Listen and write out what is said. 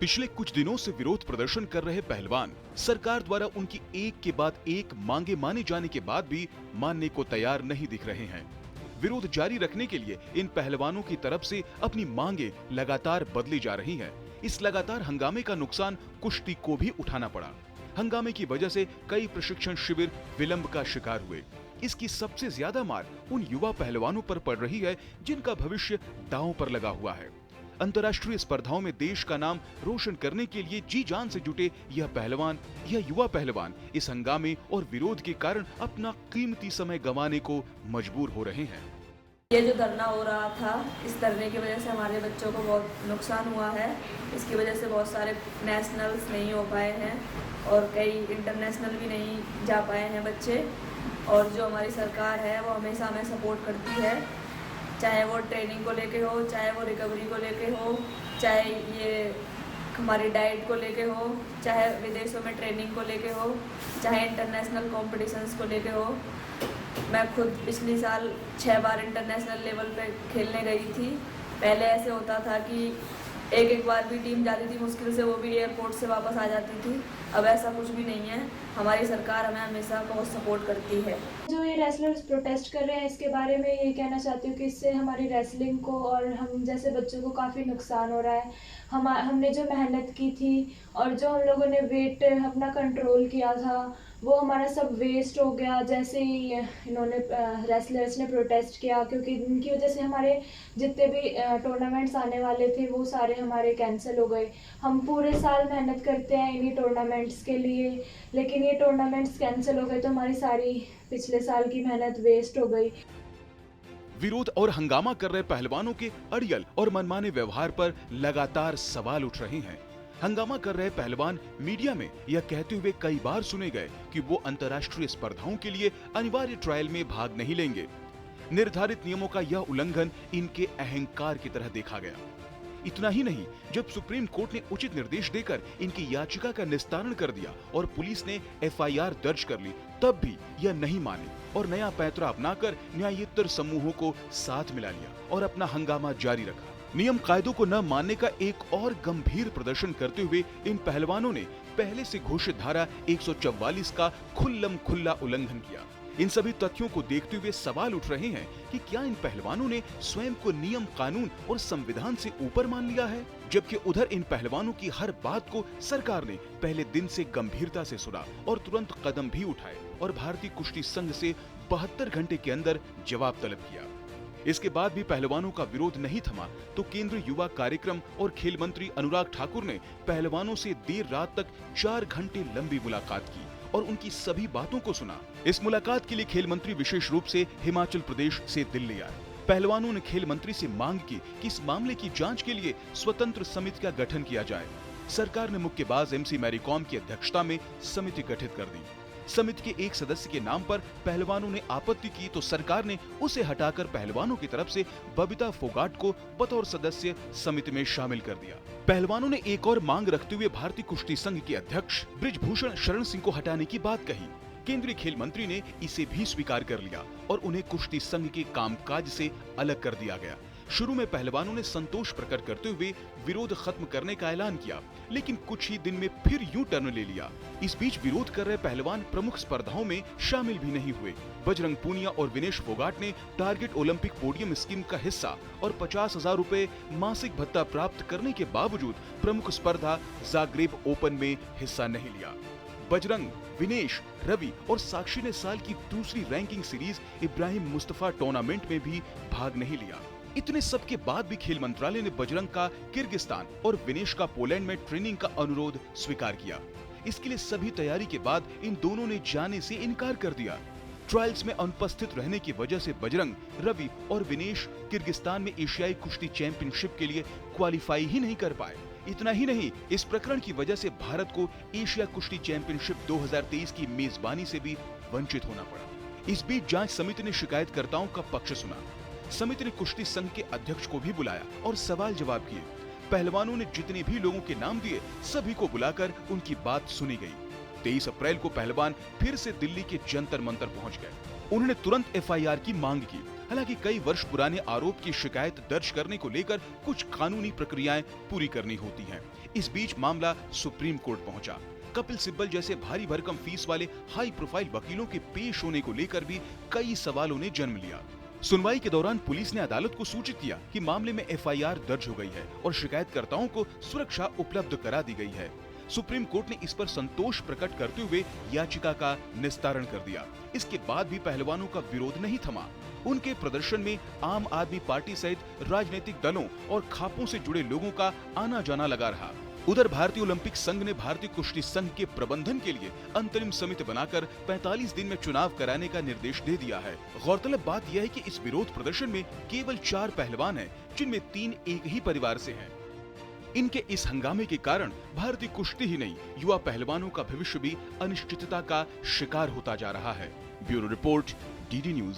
पिछले कुछ दिनों से विरोध प्रदर्शन कर रहे पहलवान सरकार द्वारा उनकी एक के बाद एक मांगे माने जाने के बाद भी मानने को तैयार नहीं दिख रहे हैं। विरोध जारी रखने के लिए इन पहलवानों की तरफ से अपनी मांगे लगातार बदली जा रही हैं। इस लगातार हंगामे का नुकसान कुश्ती को भी उठाना पड़ा। हंगामे की वजह से कई प्रशिक्षण शिविर विलंब का शिकार हुए। इसकी सबसे ज्यादा मार उन युवा पहलवानों पर पड़ रही है जिनका भविष्य दांव पर लगा हुआ है। अंतर्राष्ट्रीय स्पर्धाओं में देश का नाम रोशन करने के लिए जी जान से जुटे यह युवा पहलवान इस हंगामे और विरोध के कारण अपना कीमती समय गंवाने को मजबूर हो रहे हैं। ये जो धरना हो रहा था, इस धरने की वजह से हमारे बच्चों को बहुत नुकसान हुआ है। इसकी वजह से बहुत सारे नेशनल्स नहीं हो पाए हैं और कई इंटरनेशनल भी नहीं जा पाए हैं बच्चे। और जो हमारी सरकार है वो हमेशा हमें सपोर्ट करती है, चाहे वो ट्रेनिंग को लेके हो, चाहे वो रिकवरी को लेके हो, चाहे ये हमारी डाइट को लेके हो, चाहे विदेशों में ट्रेनिंग को लेके हो, चाहे इंटरनेशनल कॉम्पिटिशन्स को लेके हो। मैं खुद पिछले साल 6 बार इंटरनेशनल लेवल पे खेलने गई थी। पहले ऐसे होता था कि एक बार भी टीम जाती थी मुश्किल से, वो भी एयरपोर्ट से वापस आ जाती थी। अब ऐसा कुछ भी नहीं है। हमारी सरकार हमें हमेशा बहुत सपोर्ट करती है। जो ये रेसलर्स प्रोटेस्ट कर रहे हैं, इसके बारे में ये कहना चाहती हूँ कि इससे हमारी रेसलिंग को और हम जैसे बच्चों को काफ़ी नुकसान हो रहा है। हमने जो मेहनत की थी और जो हम लोगों ने वेट अपना कंट्रोल किया था, वो हमारा सब वेस्ट हो गया जैसे ही इन्होंने रेसलर्स ने प्रोटेस्ट किया, क्योंकि इनकी वजह से हमारे जितने भी टूर्नामेंट्स आने वाले थे वो सारे हमारे कैंसिल हो गए। हम पूरे साल मेहनत करते हैं इन्हीं टूर्नामेंट्स के लिए, लेकिन ये टूर्नामेंट्स कैंसिल हो गए तो हमारी सारी पिछले साल की मेहनत वेस्ट हो गई। विरोध और हंगामा कर रहे पहलवानों के अड़ियल और मनमाने व्यवहार पर लगातार सवाल उठ रहे हैं। हंगामा कर रहे पहलवान मीडिया में यह कहते हुए कई बार सुने गए कि वो अंतर्राष्ट्रीय स्पर्धाओं के लिए अनिवार्य ट्रायल में भाग नहीं लेंगे। निर्धारित नियमों का यह उल्लंघन इनके अहंकार की तरह देखा गया। इतना ही नहीं, जब सुप्रीम कोर्ट ने उचित निर्देश देकर इनकी याचिका का निस्तारण कर दिया और पुलिस ने एफआईआर दर्ज कर ली, तब भी यह नहीं माने और नया पैंतरा अपनाकर न्यायोत्तर समूहों को साथ मिला लिया और अपना हंगामा जारी रखा। नियम कायदों को न मानने का एक और गंभीर प्रदर्शन करते हुए इन पहलवानों ने पहले से घोषित धारा 144 का खुल्ला उल्लंघन किया। इन सभी तथ्यों को देखते हुए सवाल उठ रहे हैं कि क्या इन पहलवानों ने स्वयं को नियम, कानून और संविधान से ऊपर मान लिया है, जबकि उधर इन पहलवानों की हर बात को सरकार ने पहले दिन से गंभीरता से सुना और तुरंत कदम भी उठाए और भारतीय कुश्ती संघ से 72 घंटे के अंदर जवाब तलब किया। इसके बाद भी पहलवानों का विरोध नहीं थमा तो केंद्रीय युवा कार्यक्रम और खेल मंत्री अनुराग ठाकुर ने पहलवानों से देर रात तक 4 घंटे लंबी मुलाकात की और उनकी सभी बातों को सुना। इस मुलाकात के लिए खेल मंत्री विशेष रूप से हिमाचल प्रदेश से दिल्ली आए। पहलवानों ने खेल मंत्री से मांग की कि इस मामले की जांच के लिए स्वतंत्र समिति का गठन किया जाए। सरकार ने मुक्केबाज MC मैरी कॉम की अध्यक्षता में समिति गठित कर दी। समिति के एक सदस्य के नाम पर पहलवानों ने आपत्ति की तो सरकार ने उसे हटाकर पहलवानों की तरफ से बबीता फोगाट को बतौर सदस्य समिति में शामिल कर दिया। पहलवानों ने एक और मांग रखते हुए भारतीय कुश्ती संघ के अध्यक्ष बृजभूषण शरण सिंह को हटाने की बात कही। केंद्रीय खेल मंत्री ने इसे भी स्वीकार कर लिया और उन्हें कुश्ती संघ के कामकाज से अलग कर दिया गया। शुरू में पहलवानों ने संतोष प्रकट करते हुए विरोध खत्म करने का ऐलान किया, लेकिन कुछ ही दिन में फिर यूं टर्न ले लिया। इस बीच विरोध कर रहे पहलवान प्रमुख स्पर्धाओं में शामिल भी नहीं हुए। बजरंग पूनिया और विनेश फोगाट ने टारगेट ओलंपिक पोडियम स्कीम का हिस्सा और 50,000 रुपए मासिक भत्ता प्राप्त करने के बावजूद प्रमुख स्पर्धा जाग्रेब ओपन में हिस्सा नहीं लिया। बजरंग, विनेश, रवि और साक्षी ने साल की दूसरी ranking series Ibrahim Mustafa tournament में भी भाग नहीं लिया। इतने सब के बाद भी खेल मंत्रालय ने बजरंग का किर्गिस्तान और विनेश का पोलैंड में ट्रेनिंग का अनुरोध स्वीकार किया। इसके लिए सभी तैयारी के बाद इन दोनों ने जाने से इनकार कर दिया। ट्रायल्स में अनुपस्थित रहने की वजह से बजरंग, रवि और विनेश किर्गिस्तान में एशियाई कुश्ती चैंपियनशिप के लिए क्वालिफाई ही नहीं कर पाए। इतना ही नहीं, इस प्रकरण की वजह से भारत को एशिया कुश्ती चैंपियनशिप 2023 की मेजबानी से भी वंचित होना पड़ा। इस बीच जांच समिति ने शिकायतकर्ताओं का पक्ष सुना। समिति ने कुश्ती संघ के अध्यक्ष को भी बुलाया और सवाल जवाब किए। पहलवानों ने जितने भी लोगों के नाम दिए, सभी को बुलाकर उनकी बात सुनी गई। 23 अप्रैल को पहलवान फिर से दिल्ली के जंतर मंतर पहुंच गए। उन्होंने तुरंत एफआईआर की मांग की। हालांकि कई वर्ष पुराने आरोप की शिकायत दर्ज करने को लेकर कुछ कानूनी प्रक्रियाएं पूरी करनी होती हैं। इस बीच मामला सुप्रीम कोर्ट पहुंचा। कपिल सिब्बल जैसे भारी भरकम फीस वाले हाई प्रोफाइल वकीलों के पेश होने को लेकर भी कई सवालों ने जन्म लिया। सुनवाई के दौरान पुलिस ने अदालत को सूचित किया कि मामले में एफआईआर दर्ज हो गई है और शिकायतकर्ताओं को सुरक्षा उपलब्ध करा दी गई है। सुप्रीम कोर्ट ने इस पर संतोष प्रकट करते हुए याचिका का निस्तारण कर दिया। इसके बाद भी पहलवानों का विरोध नहीं थमा। उनके प्रदर्शन में आम आदमी पार्टी सहित राजनीतिक दलों और खापों से जुड़े लोगों का आना जाना लगा रहा। उधर भारतीय ओलंपिक संघ ने भारतीय कुश्ती संघ के प्रबंधन के लिए अंतरिम समिति बनाकर 45 दिन में चुनाव कराने का निर्देश दे दिया है। गौरतलब बात यह है कि इस विरोध प्रदर्शन में केवल 4 पहलवान हैं, जिनमें 3 एक ही परिवार से हैं। इनके इस हंगामे के कारण भारतीय कुश्ती ही नहीं, युवा पहलवानों का भविष्य भी अनिश्चितता का शिकार होता जा रहा है। Bureau report, DD news.